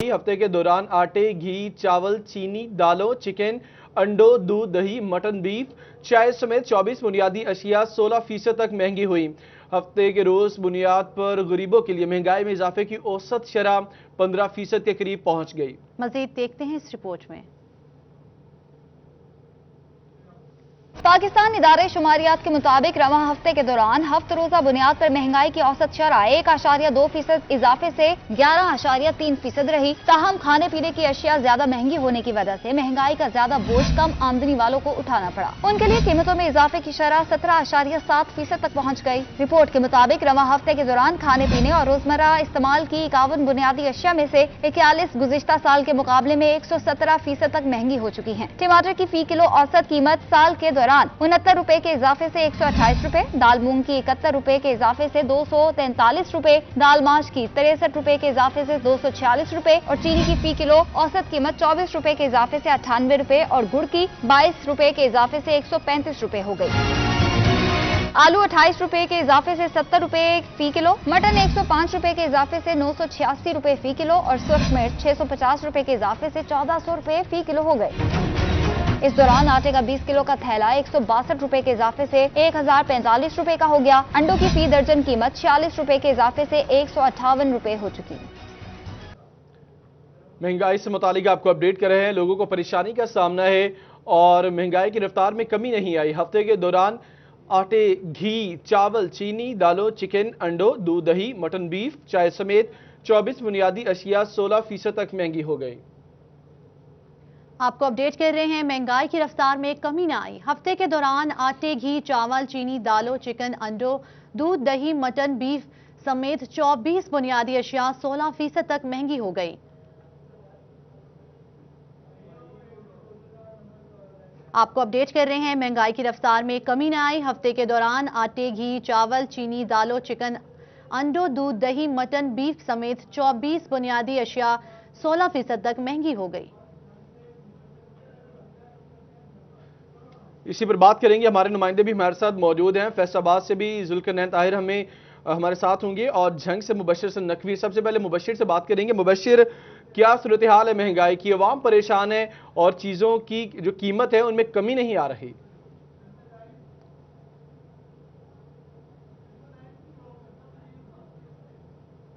हफ्ते के दौरान आटे, घी, चावल, चीनी, दालों, चिकन, अंडों, दूध, दही, मटन, बीफ, चाय समेत 24 बुनियादी अशिया 16% तक महंगी हुई। हफ्ते के रोज बुनियाद पर गरीबों के लिए महंगाई में इजाफे की औसत शरह 15% के करीब पहुंच गई। मजीद देखते हैं इस रिपोर्ट में। पाकिस्तान इदारे शुमारियात के मुताबिक रवां हफ्ते के दौरान हफ्त रोजा बुनियाद पर महंगाई की औसत शरह 1.2% इजाफे से 11.3% रही। ताहम खाने पीने की अशिया ज्यादा महंगी होने की वजह से महंगाई का ज्यादा बोझ कम आमदनी वालों को उठाना पड़ा। उनके लिए कीमतों में इजाफे की शरह 17.7% तक पहुँच गई। रिपोर्ट के मुताबिक रवां हफ्ते के दौरान खाने पीने और रोजमर्रा इस्तेमाल की 51 बुनियादी अशिया में से 41 गुज़िश्ता साल के मुकाबले में 117% तक महंगी हो चुकी है। टमाटर की फी किलो औसत कीमत साल के दौरान 69 रुपए के इजाफे से 128 रुपए, दाल मूंग की 71 रुपए के इजाफे से 243 रुपए, दाल माश की 63 रुपए के इजाफे से 246 रुपए और चीनी की फी किलो औसत कीमत 24 रुपए के इजाफे से 98 रुपए और गुड़ की 22 रुपए के इजाफे से 135 रुपए हो गई। आलू 28 रुपए के इजाफे से 70 रुपए फी किलो, मटन 105 रुपए के इजाफे से 986 रुपए फी किलो और सुर्ख मिर्च 650 रुपए के इजाफे से 1400 रुपए फी किलो हो गए। इस दौरान आटे का 20 किलो का थैला 162 रुपए के इजाफे से 1045 रुपए का हो गया। अंडों की फी दर्जन कीमत 46 रुपए के इजाफे से 158 रुपए हो चुकी है। महंगाई से मुतालिक आपको अपडेट कर रहे हैं। लोगों को परेशानी का सामना है और महंगाई की रफ्तार में कमी नहीं आई। हफ्ते के दौरान आटे, घी, चावल, चीनी, दालों, चिकन, अंडों, दूध, दही, मटन, बीफ, चाय समेत 24 बुनियादी अशिया 16% तक महंगी हो गई। आपको अपडेट कर रहे हैं। महंगाई की रफ्तार में कमी न आई। हफ्ते के दौरान आटे, घी, चावल, चीनी, दालों, चिकन, अंडों, दूध, दही, मटन, बीफ समेत 24 बुनियादी अशिया 16% तक महंगी हो गई। आपको अपडेट कर रहे हैं। महंगाई की रफ्तार में कमी न आई। हफ्ते के दौरान आटे, घी, चावल, चीनी, दालों, चिकन, अंडों, दूध, दही, मटन, बीफ समेत 24 बुनियादी अशिया 16% तक महंगी हो गई। इसी पर बात करेंगे। हमारे नुमाइंदे भी हमारे साथ मौजूद हैं। फैसलाबाद से भी जुल्करनैन ताहिर हमारे साथ होंगे और झंग से मुबशिर से नकवी। सबसे पहले मुबशिर से बात करेंगे। मुबशिर, क्या सूरत हाल है महंगाई की? अवाम परेशान है और चीज़ों की जो कीमत है उनमें कमी नहीं आ रही।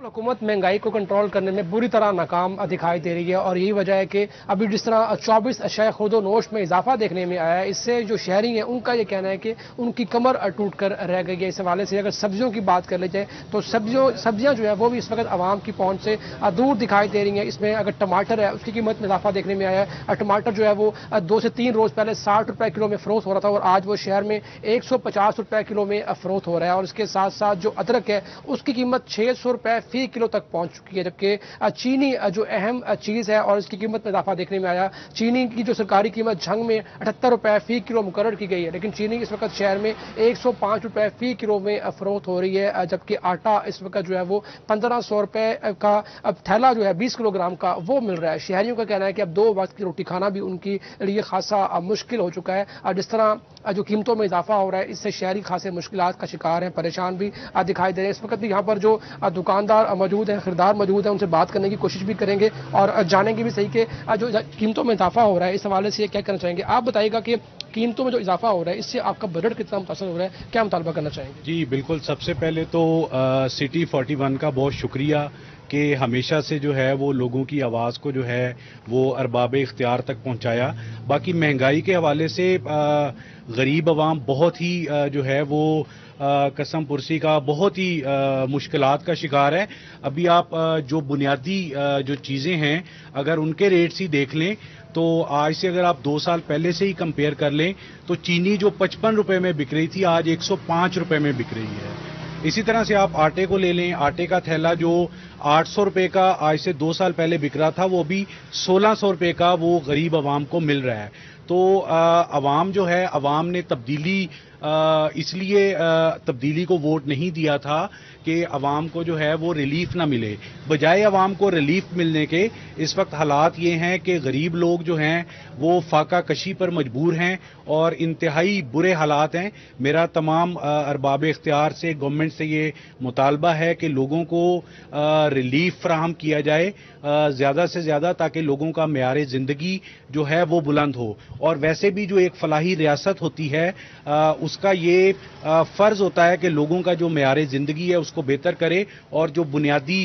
हुकूमत महंगाई को कंट्रोल करने में बुरी तरह नाकाम दिखाई दे रही है और यही वजह है कि अभी जिस तरह 24 अशय खुदो नोश में इजाफा देखने में आया है, इससे जो शहरी हैं उनका ये कहना है कि उनकी कमर टूट कर रह गई है। इस हवाले से अगर सब्जियों की बात कर ली जाए तो सब्जियां जो है वो भी इस वक्त आवाम की पहुंच से दूर दिखाई दे रही हैं। इसमें अगर टमाटर है उसकी कीमत में इजाफा देखने में आया है। टमाटर जो है वो 2 से 3 रोज पहले 60 रुपए किलो में फरोख्त हो रहा था और आज वो शहर में 150 रुपए किलो में फरोख्त हो रहा है। और इसके साथ साथ जो अदरक है उसकी कीमत 600 रुपए फी किलो तक पहुंच चुकी है। जबकि चीनी जो अहम चीज है और इसकी कीमत में इजाफा देखने में आया। चीनी की जो सरकारी कीमत झंग में 78 रुपए फी किलो मुकर्रर की गई है, लेकिन चीनी इस वक्त शहर में 105 रुपए फी किलो में फरोख्त हो रही है। जबकि आटा इस वक्त जो है वो 1500 रुपए का अब थैला जो है 20 किलोग्राम का वो मिल रहा है। शहरियों का कहना है कि अब 2 वक्त की रोटी खाना भी उनके लिए खासा मुश्किल हो चुका है। और जिस तरह जो कीमतों में इजाफा हो रहा है इससे शहरी खासे मुश्किलात का शिकार हैं, परेशान भी दिखाई दे रहे हैं। इस वक्त भी यहाँ पर जो दुकानदार मौजूद हैं, खरीदार मौजूद हैं, उनसे बात करने की कोशिश भी करेंगे और जानेंगे भी सही कि जो कीमतों में इजाफा हो रहा है इस हवाले से क्या कहना चाहेंगे। आप बताइएगा कि कीमतों में जो इजाफा हो रहा है इससे आपका बजट कितना मुतासर हो रहा है, क्या मुतालबा करना चाहेंगे? जी बिल्कुल, सबसे पहले तो सिटी 41 का बहुत शुक्रिया कि हमेशा से जो है वो लोगों की आवाज़ को जो है वो अरबाब इख्तियार तक पहुंचाया। बाकी महंगाई के हवाले से गरीब आवाम बहुत ही जो है वो कसम पुरसी का बहुत ही मुश्किलात का शिकार है। अभी आप जो बुनियादी जो चीज़ें हैं अगर उनके रेट्स ही देख लें तो आज से अगर आप 2 साल पहले से ही कंपेयर कर लें तो चीनी जो 55 रुपए में बिक रही थी आज 105 रुपए में बिक रही है। इसी तरह से आप आटे को ले लें, आटे का थैला जो 800 रुपए का आज से 2 साल पहले बिक रहा था वो भी 1600 रुपए का वो गरीब आवाम को मिल रहा है। तो आवाम जो है, आवाम ने तब्दीली इसलिए तब्दीली को वोट नहीं दिया था कि अवाम को जो है वो रिलीफ ना मिले। बजाय अवाम को रिलीफ मिलने के इस वक्त हालात ये हैं कि गरीब लोग जो हैं वो फाका कशी पर मजबूर हैं और इंतहाई बुरे हालात हैं। मेरा तमाम अरबाब इख्तियार से, गवर्नमेंट से ये मुतालबा है कि लोगों को रिलीफ फराहम किया जाए ज़्यादा से ज़्यादा, ताकि लोगों का मेयार ज़िंदगी जो है वो बुलंद हो। और वैसे भी जो एक फलाही रियासत होती है उसका ये फ़र्ज़ होता है कि लोगों का जो मेयार ज़िंदगी है उसको बेहतर करे और जो बुनियादी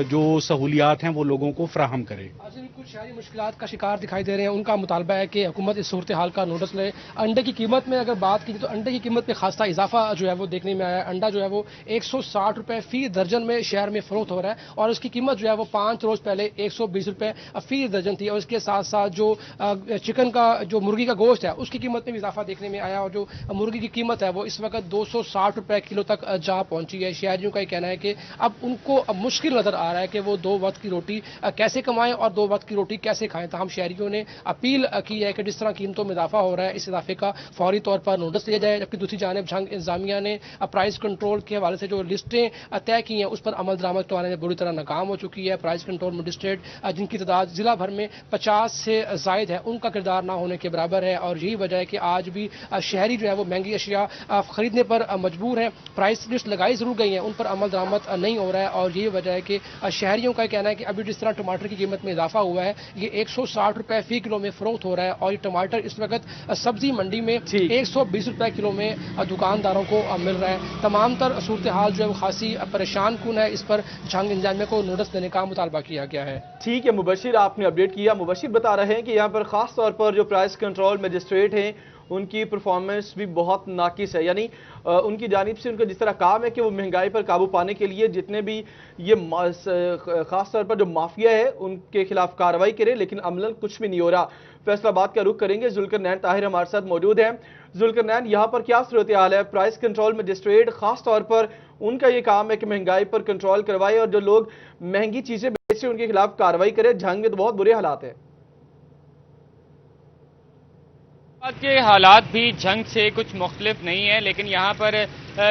जो सहूलियात हैं वो लोगों को फराहम करे। कुछ शहरी मुश्किलात का शिकार दिखाई दे रहे हैं, उनका मुतालबा है कि हुकूमत इस सूरत हाल का नोटिस ले। अंडे की कीमत में अगर बात की तो अंडे की कीमत में खासा इजाफा जो है वो देखने में आया। अंडा जो है वो 160 रुपए फी दर्जन में शहर में फरोख्त हो रहा है और उसकी कीमत जो है वो 5 रोज पहले 120 रुपए फी दर्जन थी। और इसके साथ साथ जो चिकन का, जो मुर्गी का गोश्त है, उसकी कीमत में भी इजाफा देखने में आया और जो मुर्गी की कीमत है वो इस वक्त 260 रुपए किलो तक जा पहुंची है। शहरियों का ये कहना है कि अब उनको मुश्किल नजर आ रहा है कि वो 2 वक्त की रोटी कैसे कमाएं और 2 वक्त की रोटी कैसे खाएं। तमाम शहरियों ने अपील की है कि जिस तरह कीमतों में इजाफा हो रहा है, इस इजाफे का फौरी तौर पर नोटिस लिया जाए। जबकि दूसरी जानिब झंग इंतजामिया ने प्राइस कंट्रोल के हवाले से जो लिस्टें तय की हैं उस पर अमल दरामद करवाने में बुरी तरह नाकाम हो चुकी है। प्राइस कंट्रोल मजिस्ट्रेट जिनकी तादाद जिला भर में 50 से जायद है, उनका किरदार ना होने के बराबर है और यही वजह है कि आज भी शहरी जो है वो महंगी अशिया खरीदने पर मजबूर है। प्राइस लिस्ट लगाई जरूर गई है, उन पर अमल दरामद नहीं हो रहा है और यही वजह है कि शहरियों का कहना है कि अभी जिस तरह टमाटर की कीमत में इजाफा हुआ है, ये 160 रुपए फी किलो में फरोख्त हो रहा है और ये टमाटर इस वक्त सब्जी मंडी में 120 रुपए किलो में दुकानदारों को मिल रहा है। तमाम तर सूरत हाल जो है वो खासी परेशान कुन है। इस पर झंग इंतजामिया को नोटिस देने का मुतालबा किया गया है। ठीक है मुबशिर, आपने अपडेट किया। मुबशिर बता रहे हैं कि यहाँ पर खास तौर पर जो प्राइस कंट्रोल मजिस्ट्रेट हैं उनकी परफॉर्मेंस भी बहुत नाकिस है। यानी उनकी जानिब से उनका जिस तरह काम है कि वो महंगाई पर काबू पाने के लिए जितने भी ये खास तौर पर जो माफिया है उनके खिलाफ कार्रवाई करें, लेकिन अमलन कुछ भी नहीं हो रहा। फैसलाबाद का रुख करेंगे, जुल्करनैन ताहिर हमारे साथ मौजूद हैं। जुल्करनैन, यहाँ पर क्या सूरत हाल है? प्राइस कंट्रोल मजिस्ट्रेट खास तौर पर उनका ये काम है कि महंगाई पर कंट्रोल करवाए और जो लोग महंगी चीजें बेच रहे उनके खिलाफ कार्रवाई करे। झंग में तो बहुत बुरे हालात है। के हालात भी झंग से कुछ मुख्तलिफ नहीं है, लेकिन यहाँ पर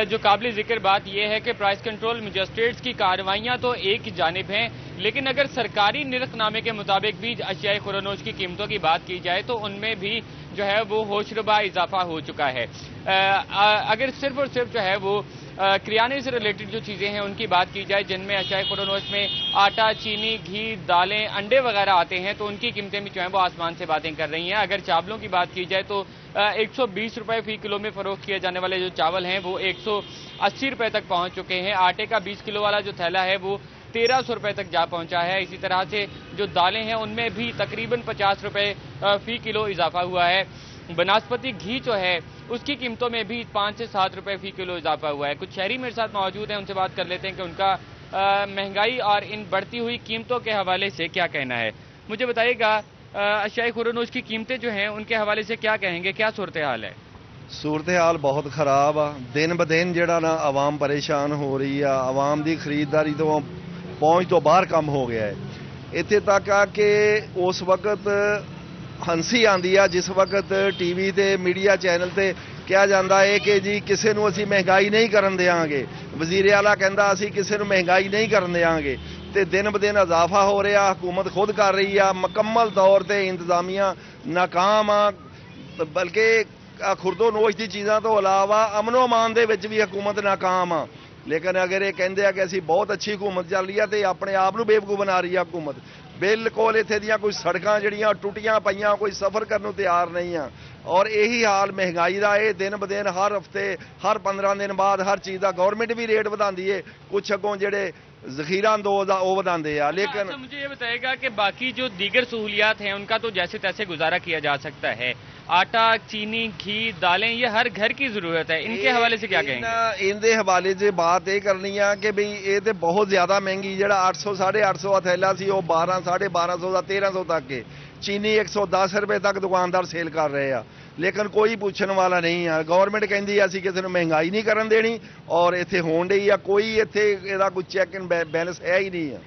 जो काबिल जिक्र बात यह है कि प्राइस कंट्रोल मजिस्ट्रेट्स की कार्रवाइयाँ तो एक ही जानिब हैं, लेकिन अगर सरकारी निरखनामे के मुताबिक भी अशियाए खुरानोश की कीमतों की बात की जाए तो उनमें भी जो है वो होशरुबा इजाफा हो चुका है। अगर सिर्फ और सिर्फ जो है वो किराने से रिलेटेड जो चीज़ें हैं उनकी बात की जाए, जिनमें अशियाए खुरानोश में आटा, चीनी, घी, दालें, अंडे वगैरह आते हैं, तो उनकी कीमतें भी जो हैं वो आसमान से बातें कर रही हैं। अगर चावलों की बात की जाए तो 120 रुपए फी किलो में फरोख्त किए जाने वाले जो चावल हैं वो 180 रुपए तक पहुंच चुके हैं। आटे का 20 किलो वाला जो थैला है वो 1300 रुपए तक जा पहुंचा है। इसी तरह से जो दालें हैं उनमें भी तकरीबन 50 रुपए फी किलो इजाफा हुआ है। बनास्पति घी जो है उसकी कीमतों में भी 5 से 7 रुपए फी किलो इजाफा हुआ है। कुछ शहरी मेरे साथ मौजूद हैं, उनसे बात कर लेते हैं कि उनका महंगाई और इन बढ़ती हुई कीमतों के हवाले से क्या कहना है। मुझे बताइएगा, अशियाए खुरानोश की कीमतें जो हैं उनके हवाले से क्या कहेंगे, क्या सूरत हाल है? सूरत हाल बहुत खराब आ। दिन ब दिन ਜਿਹੜਾ ਨਾ आवाम परेशान हो रही ਆ। आवाम ਦੀ ਖਰੀਦਦਾਰੀ ਤੋਂ ਪਹੁੰਚ ਤੋਂ ਬਾਹਰ ਕੰਮ ਹੋ ਗਿਆ ਹੈ। ਇੱਥੇ ਤੱਕ ਆ ਕਿ ਉਸ ਵਕਤ ਹੰਸੀ ਆਂਦੀ ਆ ਜਿਸ ਵਕਤ ਟੀਵੀ ਤੇ ਮੀਡੀਆ ਚੈਨਲ ਤੇ ਕਿਹਾ ਜਾਂਦਾ ਹੈ ਕਿ ਜੀ ਕਿਸੇ ਨੂੰ ਅਸੀਂ ਮਹਿੰਗਾਈ ਨਹੀਂ ਕਰਨ ਦੇਵਾਂਗੇ। ਵਜ਼ੀਰ ਆਲਾ ਕਹਿੰਦਾ ਅਸੀਂ ਕਿਸੇ ਨੂੰ ਮਹਿੰਗਾਈ ਨਹੀਂ ਕਰਨ ਦੇਵਾਂਗੇ ਤੇ ਦਿਨ ਬ ਦਿਨ ਇਜ਼ਾਫਾ ਹੋ ਰਿਹਾ। ਹਕੂਮਤ ਖੁਦ ਕਰ ਰਹੀ ਆ, ਮੁਕੰਮਲ ਤੌਰ ਤੇ ਇੰਤਜ਼ਾਮੀਆਂ ਨਾਕਾਮ ਆ। ਬਲਕਿ ਖੁਰਦੋ ਨੋਸ਼ ਦੀ ਚੀਜ਼ਾਂ ਤੋਂ ਇਲਾਵਾ ਅਮਨੋ ਅਮਾਨ ਦੇ ਵਿੱਚ ਵੀ ਹਕੂਮਤ ਨਾਕਾਮ ਆ। ਲੇਕਿਨ ਅਗਰ ਇਹ ਕਹਿੰਦੇ ਆ ਕਿ ਅਸੀਂ ਬਹੁਤ ਅੱਛੀ ਹਕੂਮਤ ਚੱਲ ਰਹੀ ਆ ਤੇ ਆਪਣੇ ਆਪ ਨੂੰ ਬੇਵਕੂਫ ਬਣਾ ਰਹੀ ਆ ਹਕੂਮਤ। ਬਿਲਕੁਲ ਇੱਥੇ ਦੀਆਂ ਕੋਈ ਸੜਕਾਂ ਜਿਹੜੀਆਂ ਟੁੱਟੀਆਂ ਪਈਆਂ, ਕੋਈ ਸਫ਼ਰ ਕਰਨ ਨੂੰ ਤਿਆਰ ਨਹੀਂ ਆ। ਔਰ ਇਹੀ ਹਾਲ ਮਹਿੰਗਾਈ ਦਾ ਇਹ ਦਿਨ ਬ ਦਿਨ ਹਰ ਹਫਤੇ, ਹਰ 15 ਦਿਨ ਬਾਅਦ ਹਰ ਚੀਜ਼ ਦਾ गवर्नमेंट भी रेट ਵਧਾਉਂਦੀ ਏ। कुछ अगों ਜਿਹੜੇ जखीरा अंदोज वो बताते हैं। लेकिन अच्छा, मुझे ये बताएगा कि बाकी जो दीगर सहूलियात हैं उनका तो जैसे तैसे गुजारा किया जा सकता है। आटा, चीनी, घी, दालें ये हर घर की जरूरत है, इनके हवाले से क्या कहेंगे? इनके हवाले से बात ये करनी है कि भाई ये तो बहुत ज्यादा महंगी, जो 800 850 का थैला सी वो 12 1250 का 1300 तक के। चीनी 110 रुपए तक दुकानदार सेल कर रहे हैं, लेकिन कोई पूछने वाला नहीं है। गवर्नमेंट कहती है असीं किसी नूं महंगाई नहीं करन देनी और इत्थे होण डई आ। कोई इत्थे इहदा कोई चैक एंड बैलेंस है ही नहीं है।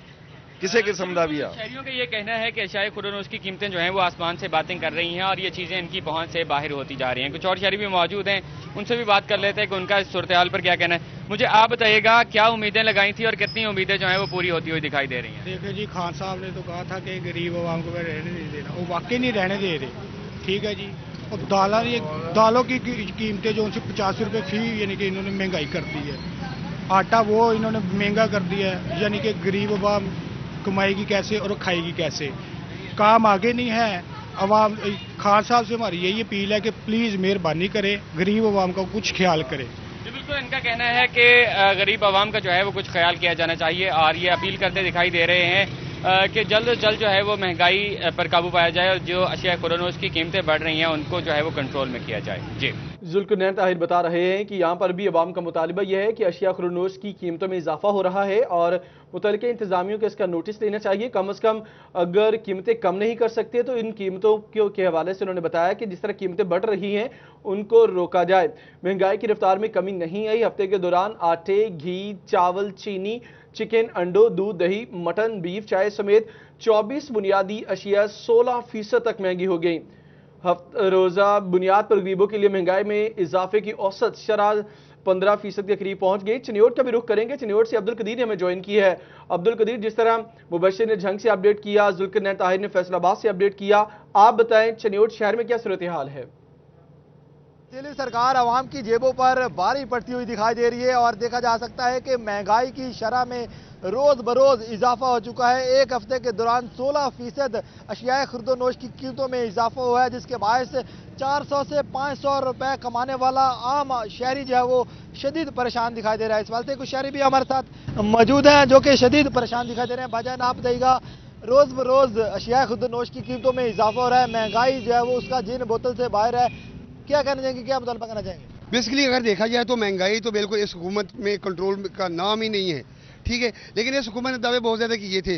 ਕਿਸੇ किस्म का भी आ। शहरियों का ये कहना है कि अशियाए खुर्दनोश की कीमतें जो हैं वो आसमान से बातें कर रही हैं और ये चीज़ें इनकी पहुंच से बाहर होती जा रही हैं। कुछ और शहरी भी मौजूद हैं, उनसे भी बात कर लेते हैं कि उनका इस सूरत हाल पर क्या कहना है। मुझे आप बताइएगा, क्या उम्मीदें लगाई थी और कितनी उम्मीदें जो हैं वो पूरी होती हुई दिखाई दे रही हैं? देखिए जी, खान साहब ने तो कहा था कि गरीब आवाम को रहने नहीं देना, वो वाकई नहीं रहने दे रहे। ठीक है जी। और दालों की कीमतें जो उनसे 50 रुपये फी यानी कि इन्होंने महंगाई कर दी है। आटा वो इन्होंने महंगा कर दिया है, यानी कि गरीब आवाम कमाएगी कैसे और खाएगी कैसे। काम आगे नहीं है। अवाम खान साहब से हमारी यही अपील है कि प्लीज़ मेहरबानी करें, गरीब आवाम का कुछ ख्याल करें। बिल्कुल, इनका कहना है कि गरीब आवाम का जो है वो कुछ ख्याल किया जाना चाहिए और ये अपील करते दिखाई दे रहे हैं कि जल्द से जल्द जो है वो महंगाई पर काबू पाया जाए और जो अशिया खुर्दनोश की कीमतें बढ़ रही हैं उनको जो है वो कंट्रोल में किया जाए। जी, जुल्करनैन ताहिर बता रहे हैं कि यहाँ पर भी अवाम का मुतालिबा यह है कि अशिया खुर्दनोश की कीमतों में इजाफा हो रहा है और मुतल्लिका इंतजामियों को इसका नोटिस लेना चाहिए। कम अज़ कम अगर कीमतें कम नहीं कर सकते तो इन कीमतों के हवाले से उन्होंने बताया कि जिस तरह कीमतें बढ़ रही हैं उनको रोका जाए। महंगाई की रफ्तार में कमी नहीं आई। हफ्ते के दौरान आटे, घी, चावल, चीनी, चिकन, अंडों, दूध, दही, मटन, बीफ, चाय समेत 24 बुनियादी अशिया 16% तक महंगी हो गई। रोज़ा बुनियाद पर गरीबों के लिए महंगाई में इजाफे की औसत शरह 15% के करीब पहुंच गई। चिन्योट का भी रुख करेंगे। चिन्योट से अब्दुल कदीर ने हमें ज्वाइन की है। अब्दुल कदीर, जिस तरह मुबशिर ने झंग से अपडेट किया, जुल्करनैन ताहिर ने फैसलाबाद से अपडेट किया, आप बताएं चिन्योट शहर में क्या सूरत हाल है? दिल्ली सरकार आवाम की जेबों पर भारी पड़ती हुई दिखाई दे रही है और देखा जा सकता है कि महंगाई की शरह में रोज बरोज इजाफा हो चुका है। एक हफ्ते के दौरान 16% अशियाए खुर्दनोश की कीमतों में इजाफा हुआ है, जिसके बायस 400 से 500 रुपए कमाने वाला आम शहरी जो है वो शदीद परेशान दिखाई दे रहा है। इस वास्ते कुछ शहरी भी हमारे साथ मौजूद हैं जो कि शदीद परेशान दिखाई दे रहे हैं। भाईजान, आप बताइएगा, रोज बरोज अशियाए खुर्दनोश की कीमतों में इजाफा हो रहा है, महंगाई जो है वो उसका जिन बोतल से बाहर है, क्या कहना चाहेंगे, क्या मुतालबा करना चाहेंगे? बेसिकली अगर देखा जाए तो महंगाई तो बिल्कुल इस हुकूमत में कंट्रोल का नाम ही नहीं है। ठीक है, लेकिन इस हुकूमत ने दावे बहुत ज़्यादा किए थे।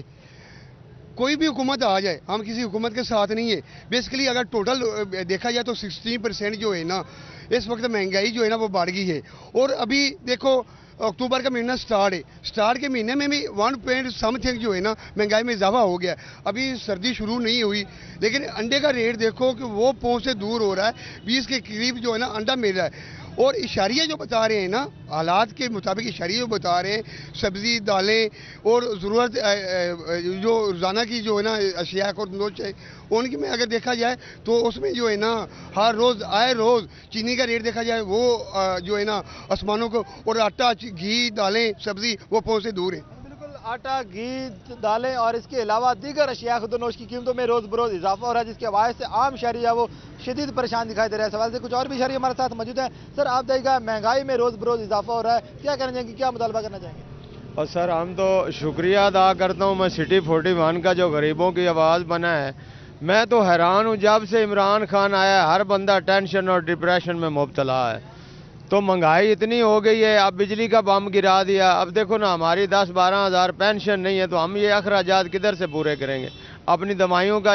कोई भी हुकूमत आ जाए, हम किसी हुकूमत के साथ नहीं है। बेसिकली अगर टोटल देखा जाए तो 16% जो है ना, इस वक्त महंगाई जो है ना वो बढ़ गई है। और अभी देखो अक्टूबर का महीना स्टार्ट है, स्टार्ट के महीने में भी 1 पॉइंट समथिंग जो है ना महंगाई में इजाफा हो गया। अभी सर्दी शुरू नहीं हुई, लेकिन अंडे का रेट देखो कि वो पहुंच से दूर हो रहा है। 20 के करीब जो है ना अंडा मिल रहा है। और इशारिया जो बता रहे हैं ना, हालात के मुताबिक इशारिया जो बता रहे हैं, सब्जी, दालें और ज़रूरत जो रोज़ाना की जो है ना अशिया खुर्दनोश है उनकी में अगर देखा जाए तो उसमें जो है ना हर रोज़ आए रोज़ चीनी का रेट देखा जाए वो जो है ना आसमानों को, और आटा, घी, दालें, सब्जी वो पहुँच से दूर है। आटा, घी, दालें और इसके अलावा दीगर अशिया खुर्दनोश की कीमतों में रोज बरोज इजाफा हो रहा है, जिसके बायस से आम शहरी है वो शदीद परेशान दिखाई दे रहा है। सवाल से कुछ और भी शहरी हमारे साथ मौजूद हैं। सर, आप देखिएगा, महंगाई में रोज बरोज इजाफा हो रहा है, क्या कहना चाहेंगे, क्या मुतालबा करना चाहेंगे? और सर, हम तो शुक्रिया अदा करता हूँ मैं सिटी 41 का जो गरीबों की आवाज़ बना है। मैं तो हैरान हूँ, जब से इमरान खान आया हर बंदा टेंशन और डिप्रेशन में मुब्तला है। तो महंगाई इतनी हो गई है, अब बिजली का बम गिरा दिया। अब देखो ना, हमारी 10-12 हज़ार पेंशन नहीं है तो हम ये अखराजात किधर से पूरे करेंगे? अपनी दवाइयों का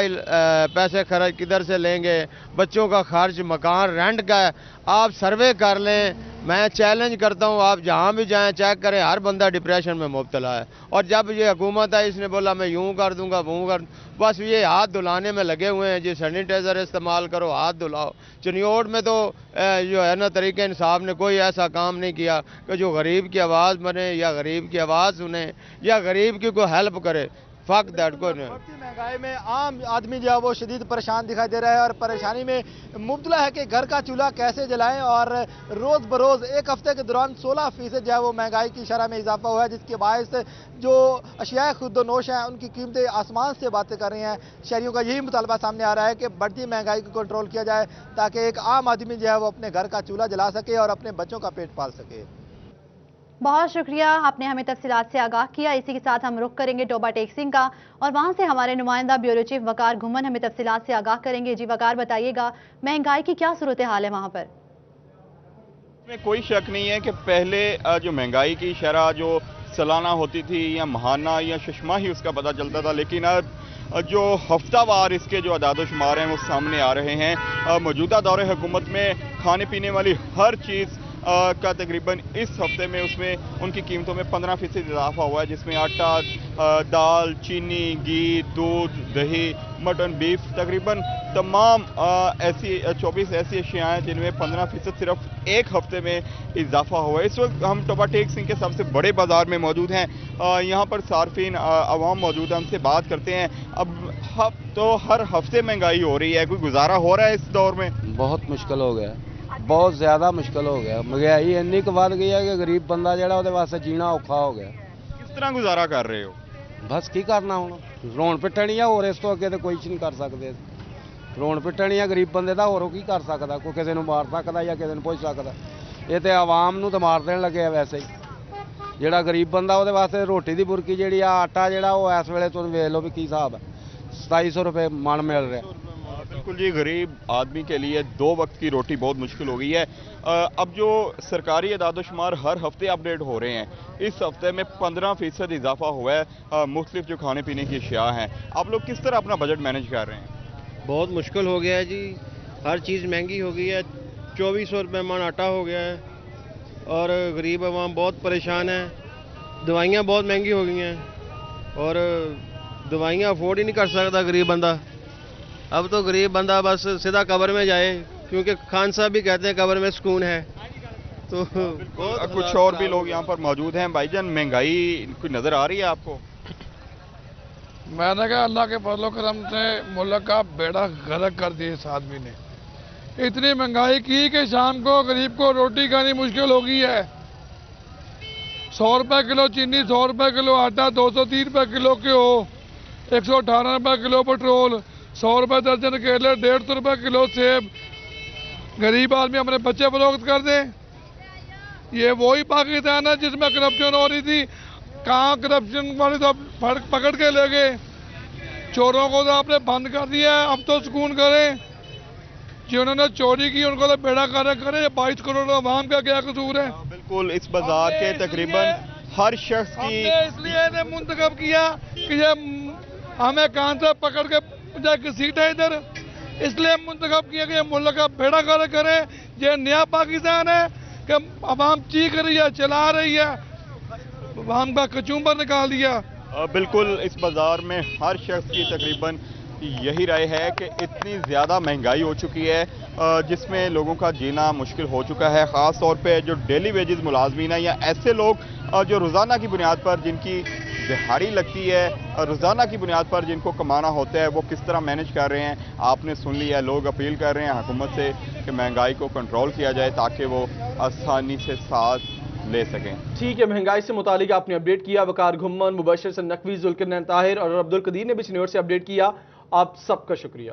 पैसे खर्च किधर से लेंगे? बच्चों का खर्च, मकान, रेंट का। आप सर्वे कर लें, मैं चैलेंज करता हूँ, आप जहाँ भी जाएं चेक करें, हर बंदा डिप्रेशन में मुब्तला है। और जब ये हुकूमत है, इसने बोला मैं यूँ कर दूंगा, वो कर, बस ये हाथ धुलाने में लगे हुए हैं जी। सैनिटाइज़र इस्तेमाल करो, हाथ धुलाओ। चिन्योट में तो जो है ना तरीके इंसाफ ने कोई ऐसा काम नहीं किया कि जो गरीब की आवाज़ बने या गरीब की आवाज़ सुने या गरीब की कोई हेल्प करे। फक दैट को नहीं। बढ़ती महंगाई में आम आदमी जो है वो शदीद परेशान दिखाई दे रहा है और परेशानी में मुब्तला है कि घर का चूल्हा कैसे जलाएं। और रोज बरोज एक हफ्ते के दौरान 16% जो है वो महंगाई की शरह में इजाफा हुआ है, जिसके बायस जो अशियाए खुर्दनोश हैं उनकी कीमतें आसमान से बातें कर रही हैं। शहरियों का यही मुतालबा सामने आ रहा है कि बढ़ती महंगाई को कंट्रोल किया जाए ताकि एक आम आदमी जो है वो अपने घर का चूल्हा जला सके और अपने बच्चों का पेट पाल सके। बहुत शुक्रिया, आपने हमें तफसीलात से आगाह किया। इसी के साथ हम रुख करेंगे टोबा टेक्सिंग का और वहां से हमारे नुमाइंदा ब्यूरो चीफ वकार घुमन हमें तफसीलात से आगाह करेंगे। जी वकार, बताइएगा महंगाई की क्या सूरत हाल है वहां पर? इसमें कोई शक नहीं है कि पहले जो महंगाई की शरह जो सालाना होती थी या महाना या शशमाही उसका पता चलता था, लेकिन अब जो हफ्तावार इसके जो अदाद शुमार हैं वो सामने आ रहे हैं। मौजूदा दौरे हुकूमत में खाने पीने वाली हर चीज़ का तकरीबन इस हफ्ते में उसमें उनकी कीमतों में 15% इजाफा हुआ है, जिसमें आटा, दाल, चीनी, घी, दूध, दही, मटन, बीफ, तकरीबन तमाम 24 ऐसी अशियाँ हैं जिनमें 15% सिर्फ एक हफ्ते में इजाफा हुआ है। इस वक्त हम टोबा टेक सिंह के सबसे बड़े बाजार में मौजूद हैं। यहाँ पर सार्फिन अवाम मौजूद है, हमसे बात करते हैं। अब तो हर हफ्ते महंगाई हो रही है, कोई गुजारा हो रहा है इस दौर में? बहुत मुश्किल हो गया, बहुत ज़्यादा मुश्किल हो गया। महंगाई इन्नी क वध गई है कि गरीब बंदा जिहड़ा ਉਹਦੇ वास्ते जीना औखा हो गया। किस तरह गुजारा कर रहे हो? बस की करना ਹੁਣ ਰੋਣ ਪਿੱਟਣੀ ਆ, ਹੋਰ ਇਸ ਤੋਂ ਅੱਗੇ ਤੇ ਕੋਈ ਨਹੀਂ ਕਰ ਸਕਦੇ। ਰੋਣ ਪਿੱਟਣੀ ਆ ਗਰੀਬ ਬੰਦੇ ਦਾ, ਹੋਰ ਉਹ ਕੀ ਕਰ ਸਕਦਾ? ਕੋਈ ਕਿਸੇ ਨੂੰ ਮਾਰ ਸਕਦਾ ਜਾਂ ਕਿਸੇ ਨੂੰ ਪੁੱਛ ਸਕਦਾ? ਇਹ ਤੇ ਆਵਾਮ ਨੂੰ ਤਾਂ ਮਾਰ ਦੇਣ ਲੱਗੇ ਆ ਵੈਸੇ ਹੀ। ਜਿਹੜਾ ਗਰੀਬ ਬੰਦਾ ਉਹਦੇ ਵਾਸਤੇ ਰੋਟੀ ਦੀ ਬੁਰਕੀ ਜਿਹੜੀ ਆ, ਆਟਾ ਜਿਹੜਾ ਉਹ ਇਸ ਵੇਲੇ ਤੁਸੀਂ ਵੇਖ ਲਓ ਵੀ ਕੀ ਹਿਸਾਬ ਹੈ। 2700 रुपये मन मिल रहा है। बिल्कुल जी, गरीब आदमी के लिए 2 वक्त की रोटी बहुत मुश्किल हो गई है। अब जो सरकारी अदाद-ओ-शुमार हर हफ्ते अपडेट हो रहे हैं, इस हफ्ते में 15% इजाफा हुआ है मुख्तलिफ जो खाने पीने की अशिया हैं। आप लोग किस तरह अपना बजट मैनेज कर रहे हैं? बहुत मुश्किल हो गया है जी, हर चीज़ महंगी हो गई है। 2400 रुपये मन आटा हो गया है और गरीब आवाम बहुत परेशान है। दवाइयाँ बहुत महंगी हो गई हैं और दवाइयाँ अफोर्ड ही नहीं कर सकता गरीब बंदा। अब तो गरीब बंदा बस सीधा कब्र में जाए, क्योंकि खान साहब भी कहते हैं कब्र में सुकून है। तो कुछ और भी लोग यहाँ पर मौजूद हैं। भाईजान, महंगाई कोई नज़र आ रही है आपको? मैंने कहा अल्लाह के फजलो करम से मुल्क का बेड़ा गर्क कर दिया इस आदमी ने। इतनी महंगाई की कि शाम को गरीब को रोटी खानी मुश्किल हो गई है। 100 रुपये किलो चीनी, 100 रुपये किलो आटा, 230 रुपये किलो घ्यो, 118 रुपये किलो पेट्रोल, 100 रुपये दर्जन केले, 150 रुपये किलो सेब। गरीब आदमी अपने बच्चे फरोख्त कर दे। ये वही पाकिस्तान है जिसमें करप्शन हो रही थी। कहाँ करप्शन वाले तो पकड़ के ले गए, चोरों को तो आपने बंद कर दिया है। अब तो सुकून करें, जिन्होंने चोरी की उनको तो बेड़ा गर्क करे। 22 करोड़ आवाम का क्या कसूर है? बिल्कुल, इस बाजार के तकरीबन हर शख्स की इसलिए मुंतखब किया कि ये हमें कान से पकड़ के सीट है इधर, इसलिए मुंतखब किया कि मुल्क का बेड़ा गर्क करे। ये नया पाकिस्तान है कि आवाम चीख रही है, चिल्ला रही है, आवाम का कचूम्बर निकाल दिया। बिल्कुल, इस बाजार में हर शख्स की तकरीबन यही राय है कि इतनी ज़्यादा महंगाई हो चुकी है जिसमें लोगों का जीना मुश्किल हो चुका है। ख़ास तौर पे जो डेली वेजेस मुलाजमीन हैं या ऐसे लोग जो रोज़ाना की बुनियाद पर जिनकी दिहाड़ी लगती है, रोज़ाना की बुनियाद पर जिनको कमाना होता है, वो किस तरह मैनेज कर रहे हैं आपने सुन लिया। लोग अपील कर रहे हैं हुकूमत से कि महंगाई को कंट्रोल किया जाए ताकि वो आसानी से साथ ले सकें। ठीक है, महंगाई से मुतालिक आपने अपडेट किया। वकार घुम्मन, मुबशर से नकवी, जुल्किरनैन ताहिर और अब्दुल कदीर ने भी न्यूज़ से अपडेट किया। आप सबका शुक्रिया।